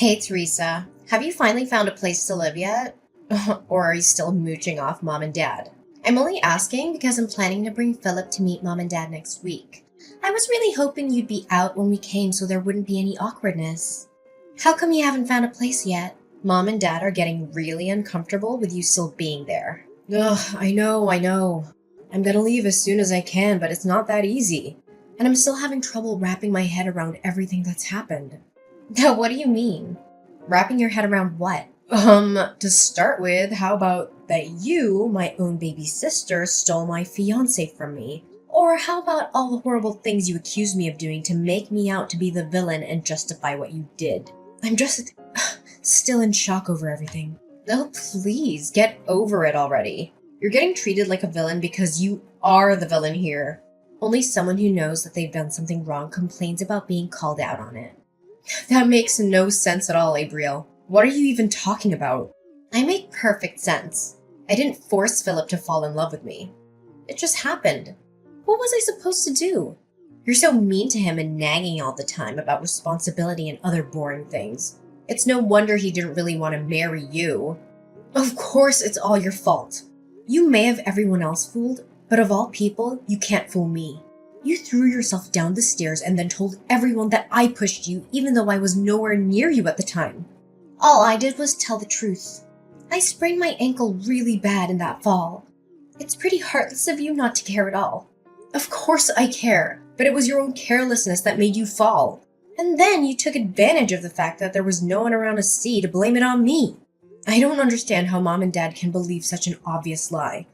Hey Teresa, have you finally found a place to live yet? Or are you still mooching off mom and dad? I'm only asking because I'm planning to bring Philip to meet mom and dad next week. I was really hoping you'd be out when we came so there wouldn't be any awkwardness. How come you haven't found a place yet? Mom and dad are getting really uncomfortable with you still being there. Ugh, I know. I'm gonna leave as soon as I can, but it's not that easy. And I'm still having trouble wrapping my head around everything that's happened. Now, what do you mean? Wrapping your head around what? To start with, how about that you, my own baby sister, stole my fiancé from me? Or how about all the horrible things you accused me of doing to make me out to be the villain and justify what you did? I'm just still in shock over everything. Oh, please, get over it already. You're getting treated like a villain because you are the villain here. Only someone who knows that they've done something wrong complains about being called out on it. That makes no sense at all, Abriel. What are you even talking about? I make perfect sense. I didn't force Philip to fall in love with me. It just happened. What was I supposed to do? You're so mean to him and nagging all the time about responsibility and other boring things. It's no wonder he didn't really want to marry you. Of course it's all your fault. You may have everyone else fooled, but of all people, you can't fool me. You threw yourself down the stairs and then told everyone that I pushed you, even though I was nowhere near you at the time. All I did was tell the truth. I sprained my ankle really bad in that fall. It's pretty heartless of you not to care at all. Of course I care, but it was your own carelessness that made you fall. And then you took advantage of the fact that there was no one around to see to blame it on me. I don't understand how mom and dad can believe such an obvious lie.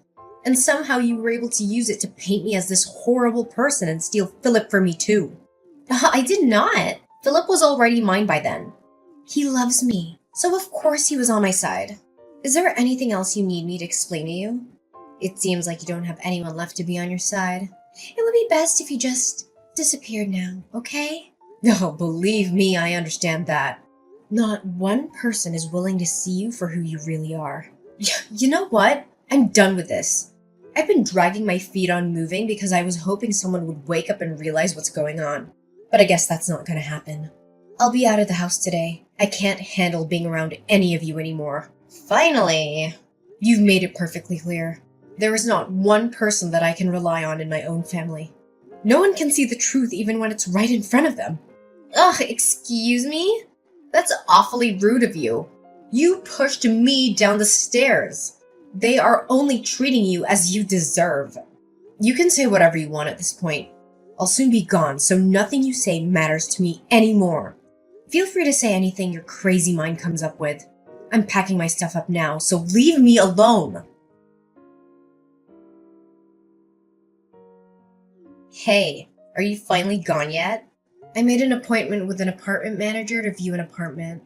And somehow you were able to use it to paint me as this horrible person and steal Philip from me too. I did not. Philip was already mine by then. He loves me, so of course he was on my side. Is there anything else you need me to explain to you? It seems like you don't have anyone left to be on your side. It would be best if you just disappeared now, okay? Oh, believe me, I understand that. Not one person is willing to see you for who you really are. You know what? I'm done with this. I've been dragging my feet on moving because I was hoping someone would wake up and realize what's going on. But I guess that's not gonna happen. I'll be out of the house today. I can't handle being around any of you anymore. Finally! You've made it perfectly clear. There is not one person that I can rely on in my own family. No one can see the truth even when it's right in front of them. Ugh, excuse me? That's awfully rude of you. You pushed me down the stairs. They are only treating you as you deserve. You can say whatever you want at this point. I'll soon be gone, so nothing you say matters to me anymore. Feel free to say anything your crazy mind comes up with. I'm packing my stuff up now, so leave me alone. Hey, are you finally gone yet? I made an appointment with an apartment manager to view an apartment.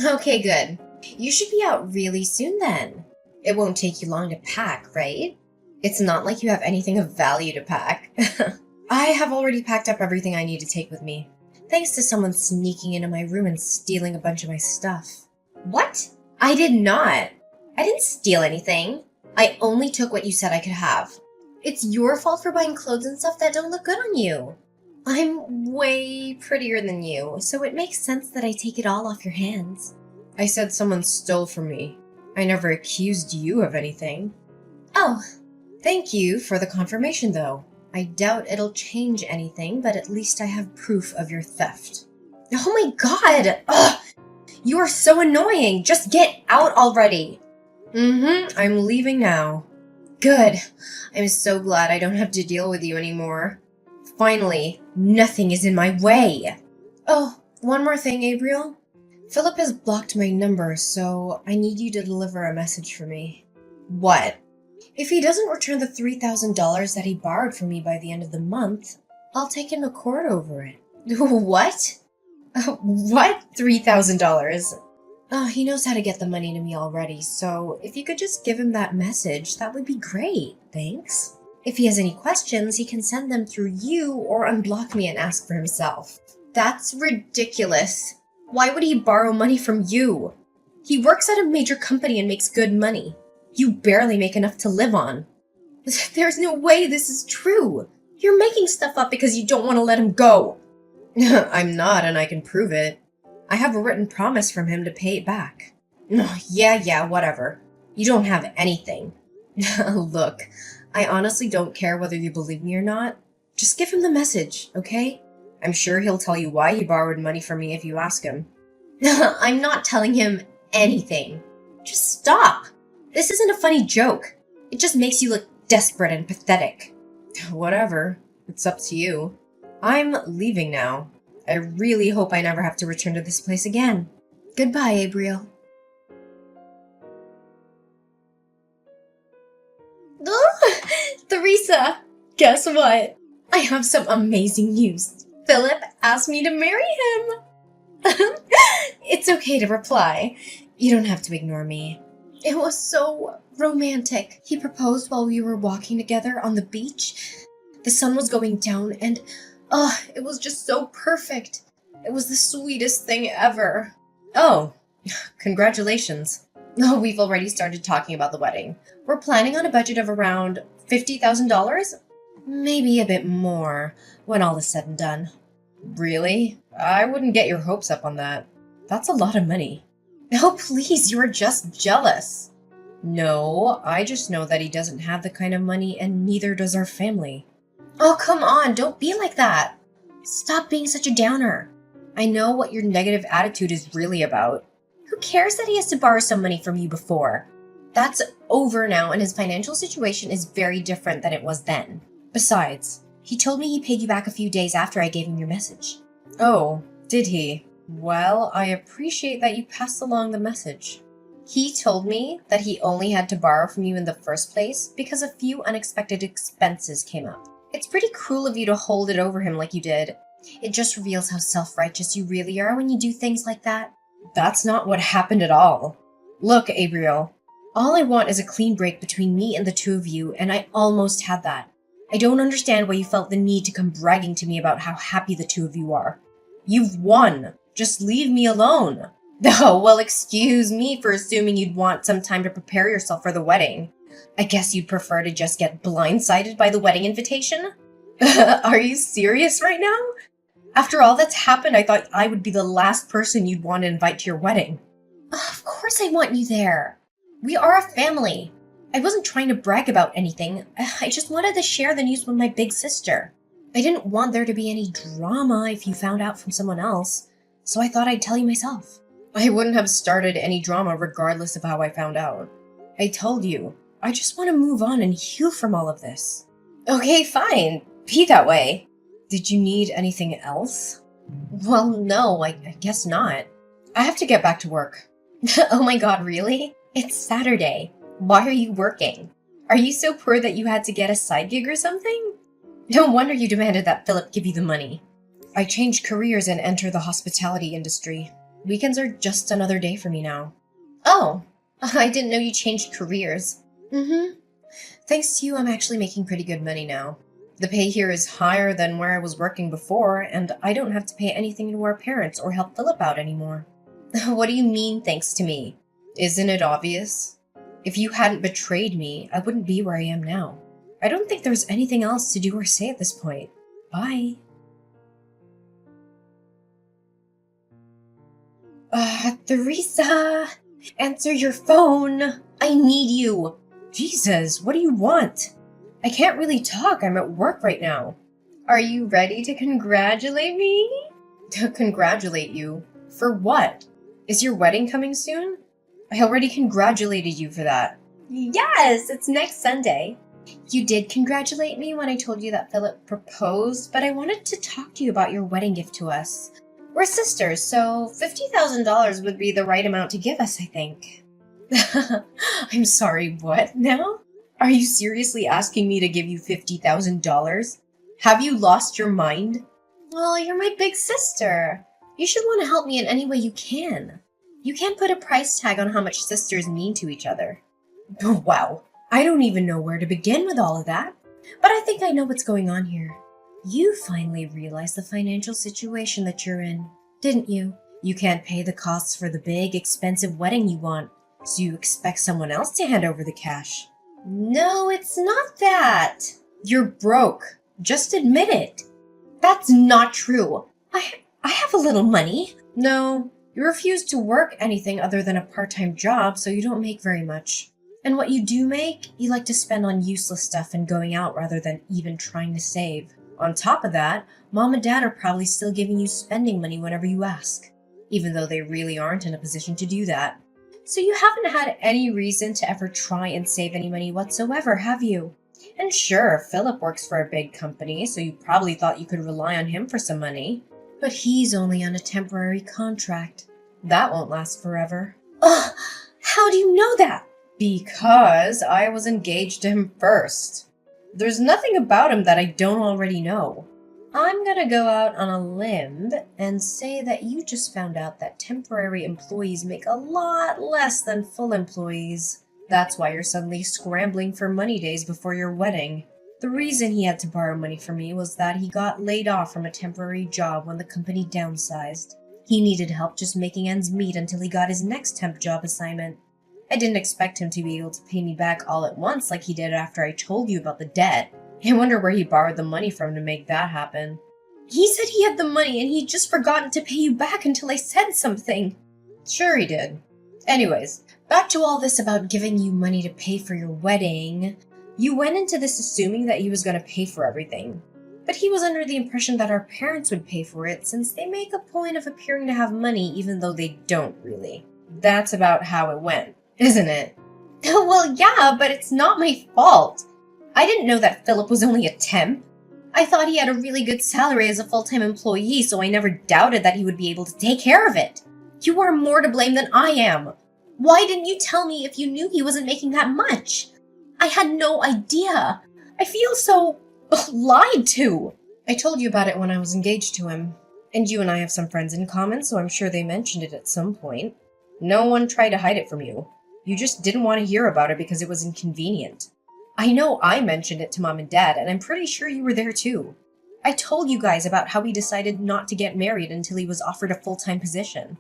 Okay, good. You should be out really soon then. It won't take you long to pack, right? It's not like you have anything of value to pack. I have already packed up everything I need to take with me, thanks to someone sneaking into my room and stealing a bunch of my stuff. What? I did not. I didn't steal anything. I only took what you said I could have. It's your fault for buying clothes and stuff that don't look good on you. I'm way prettier than you, so it makes sense that I take it all off your hands. I said someone stole from me. I never accused you of anything. Oh, thank you for the confirmation, though. I doubt it'll change anything, but at least I have proof of your theft. Oh my god! Ugh! You are so annoying! Just get out already! I'm leaving now. Good. I'm so glad I don't have to deal with you anymore. Finally, nothing is in my way. Oh, one more thing, Abriel. Philip has blocked my number, so I need you to deliver a message for me. What? If he doesn't return the $3,000 that he borrowed from me by the end of the month, I'll take him to court over it. What? What? $3,000? Oh, he knows how to get the money to me already, so if you could just give him that message, that would be great. Thanks. If he has any questions, he can send them through you or unblock me and ask for himself. That's ridiculous. Why would he borrow money from you? He works at a major company and makes good money. You barely make enough to live on. There's no way this is true. You're making stuff up because you don't want to let him go. I'm not, and I can prove it. I have a written promise from him to pay it back. Yeah, whatever. You don't have anything. Look, I honestly don't care whether you believe me or not. Just give him the message, okay? I'm sure he'll tell you why he borrowed money from me if you ask him. I'm not telling him anything. Just stop. This isn't a funny joke. It just makes you look desperate and pathetic. Whatever. It's up to you. I'm leaving now. I really hope I never have to return to this place again. Goodbye, Abriel. Theresa, guess what? I have some amazing news. Philip asked me to marry him. It's okay to reply. You don't have to ignore me. It was so romantic. He proposed while we were walking together on the beach. The sun was going down and, it was just so perfect. It was the sweetest thing ever. Oh, congratulations. Oh, we've already started talking about the wedding. We're planning on a budget of around $50,000? Maybe a bit more when all is said and done. Really? I wouldn't get your hopes up on that. That's a lot of money. Oh, please, you're just jealous. No, I just know that he doesn't have the kind of money and neither does our family. Oh, come on, don't be like that. Stop being such a downer. I know what your negative attitude is really about. Who cares that he has to borrow some money from you before? That's over now, and his financial situation is very different than it was then. Besides, he told me he paid you back a few days after I gave him your message. Oh, did he? Well, I appreciate that you passed along the message. He told me that he only had to borrow from you in the first place because a few unexpected expenses came up. It's pretty cruel of you to hold it over him like you did. It just reveals how self-righteous you really are when you do things like that. That's not what happened at all. Look, Abriel, all I want is a clean break between me and the two of you, and I almost had that. I don't understand why you felt the need to come bragging to me about how happy the two of you are. You've won. Just leave me alone. Oh, well, excuse me for assuming you'd want some time to prepare yourself for the wedding. I guess you'd prefer to just get blindsided by the wedding invitation? Are you serious right now? After all that's happened, I thought I would be the last person you'd want to invite to your wedding. Of course I want you there. We are a family. I wasn't trying to brag about anything. I just wanted to share the news with my big sister. I didn't want there to be any drama if you found out from someone else, so I thought I'd tell you myself. I wouldn't have started any drama regardless of how I found out. I told you, I just want to move on and heal from all of this. Okay, fine. Be that way. Did you need anything else? Well, no, I guess not. I have to get back to work. Oh my god, really? It's Saturday. Why are you working? Are you so poor that you had to get a side gig or something? No wonder you demanded that Philip give you the money. I changed careers and entered the hospitality industry. Weekends are just another day for me now. Oh, I didn't know you changed careers. Thanks to you, I'm actually making pretty good money now. The pay here is higher than where I was working before, and I don't have to pay anything to our parents or help Philip out anymore. What do you mean, thanks to me? Isn't it obvious? If you hadn't betrayed me, I wouldn't be where I am now. I don't think there's anything else to do or say at this point. Bye. Theresa! Answer your phone! I need you! Jesus, what do you want? I can't really talk, I'm at work right now. Are you ready to congratulate me? To congratulate you? For what? Is your wedding coming soon? I already congratulated you for that. Yes, it's next Sunday. You did congratulate me when I told you that Philip proposed, but I wanted to talk to you about your wedding gift to us. We're sisters, so $50,000 would be the right amount to give us, I think. I'm sorry, what now? Are you seriously asking me to give you $50,000? Have you lost your mind? Well, you're my big sister. You should want to help me in any way you can. You can't put a price tag on how much sisters mean to each other. Wow, I don't even know where to begin with all of that. But I think I know what's going on here. You finally realized the financial situation that you're in, didn't you? You can't pay the costs for the big, expensive wedding you want, so you expect someone else to hand over the cash. No, it's not that. You're broke. Just admit it. That's not true. I have a little money. No, You refuse to work anything other than a part-time job, so you don't make very much. And what you do make, you like to spend on useless stuff and going out rather than even trying to save. On top of that, Mom and Dad are probably still giving you spending money whenever you ask, even though they really aren't in a position to do that. So you haven't had any reason to ever try and save any money whatsoever, have you? And sure, Philip works for a big company, so you probably thought you could rely on him for some money. But he's only on a temporary contract. That won't last forever. Ugh! How do you know that? Because I was engaged to him first. There's nothing about him that I don't already know. I'm gonna go out on a limb and say that you just found out that temporary employees make a lot less than full employees. That's why you're suddenly scrambling for money days before your wedding. The reason he had to borrow money from me was that he got laid off from a temporary job when the company downsized. He needed help just making ends meet until he got his next temp job assignment. I didn't expect him to be able to pay me back all at once like he did after I told you about the debt. I wonder where he borrowed the money from to make that happen. He said he had the money and he'd just forgotten to pay you back until I said something. Sure he did. Anyways, back to all this about giving you money to pay for your wedding. You went into this assuming that he was going to pay for everything. But he was under the impression that our parents would pay for it since they make a point of appearing to have money even though they don't really. That's about how it went, isn't it? Well, yeah, but it's not my fault. I didn't know that Philip was only a temp. I thought he had a really good salary as a full-time employee, so I never doubted that he would be able to take care of it. You are more to blame than I am. Why didn't you tell me if you knew he wasn't making that much? I had no idea. I feel so lied to. I told you about it when I was engaged to him. And you and I have some friends in common, so I'm sure they mentioned it at some point. No one tried to hide it from you. You just didn't want to hear about it because it was inconvenient. I know I mentioned it to Mom and Dad, and I'm pretty sure you were there too. I told you guys about how he decided not to get married until he was offered a full-time position.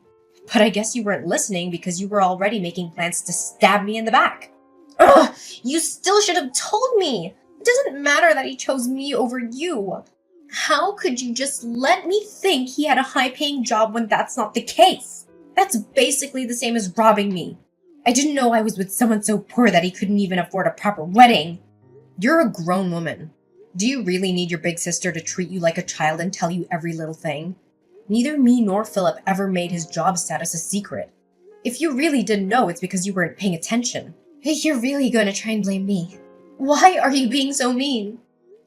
But I guess you weren't listening because you were already making plans to stab me in the back. Ugh! You still should have told me! It doesn't matter that he chose me over you. How could you just let me think he had a high-paying job when that's not the case? That's basically the same as robbing me. I didn't know I was with someone so poor that he couldn't even afford a proper wedding. You're a grown woman. Do you really need your big sister to treat you like a child and tell you every little thing? Neither me nor Philip ever made his job status a secret. If you really didn't know, it's because you weren't paying attention. Hey, you're really going to try and blame me. Why are you being so mean?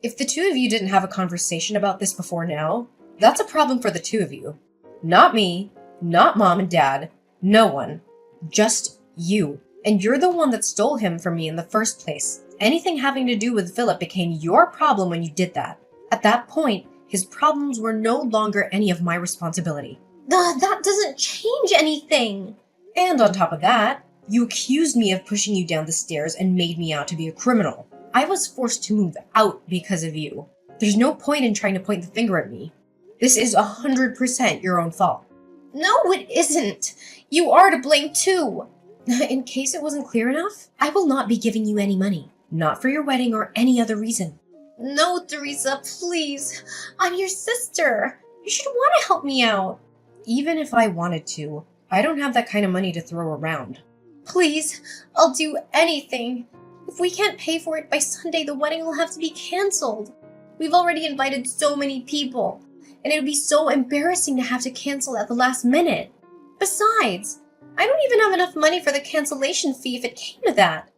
If the two of you didn't have a conversation about this before now, that's a problem for the two of you. Not me, not Mom and Dad, no one. Just you. And you're the one that stole him from me in the first place. Anything having to do with Philip became your problem when you did that. At that point, his problems were no longer any of my responsibility. That doesn't change anything. And on top of that, you accused me of pushing you down the stairs and made me out to be a criminal. I was forced to move out because of you. There's no point in trying to point the finger at me. This is 100% your own fault. No, it isn't. You are to blame too. In case it wasn't clear enough, I will not be giving you any money. Not for your wedding or any other reason. No, Teresa, please. I'm your sister. You should want to help me out. Even if I wanted to, I don't have that kind of money to throw around. Please, I'll do anything. If we can't pay for it by Sunday, the wedding will have to be canceled. We've already invited so many people, and it would be so embarrassing to have to cancel at the last minute. Besides, I don't even have enough money for the cancellation fee if it came to that.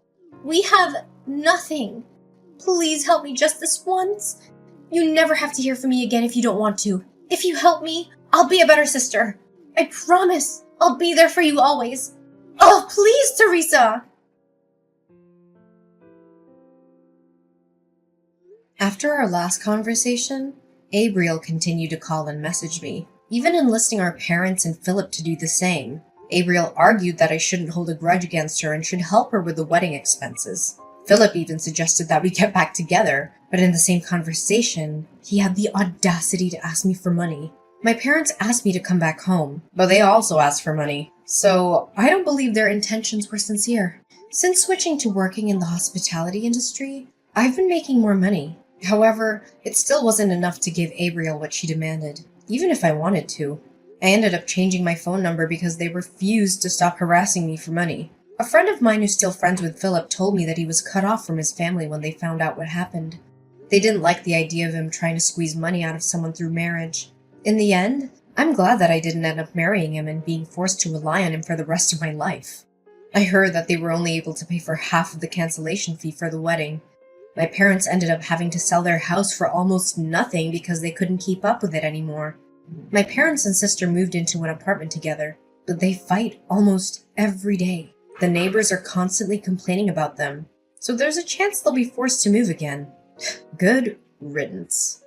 We have nothing. Please help me just this once. You never have to hear from me again if you don't want to. If you help me, I'll be a better sister. I promise I'll be there for you always. Oh, please, Teresa! After our last conversation, Abriel continued to call and message me, even enlisting our parents and Philip to do the same. Abriel argued that I shouldn't hold a grudge against her and should help her with the wedding expenses. Philip even suggested that we get back together, but in the same conversation, he had the audacity to ask me for money. My parents asked me to come back home, but they also asked for money, so I don't believe their intentions were sincere. Since switching to working in the hospitality industry, I've been making more money. However, it still wasn't enough to give Abriel what she demanded, even if I wanted to. I ended up changing my phone number because they refused to stop harassing me for money. A friend of mine who's still friends with Philip told me that he was cut off from his family when they found out what happened. They didn't like the idea of him trying to squeeze money out of someone through marriage. In the end, I'm glad that I didn't end up marrying him and being forced to rely on him for the rest of my life. I heard that they were only able to pay for half of the cancellation fee for the wedding. My parents ended up having to sell their house for almost nothing because they couldn't keep up with it anymore. My parents and sister moved into an apartment together, but they fight almost every day. The neighbors are constantly complaining about them, so there's a chance they'll be forced to move again. Good riddance.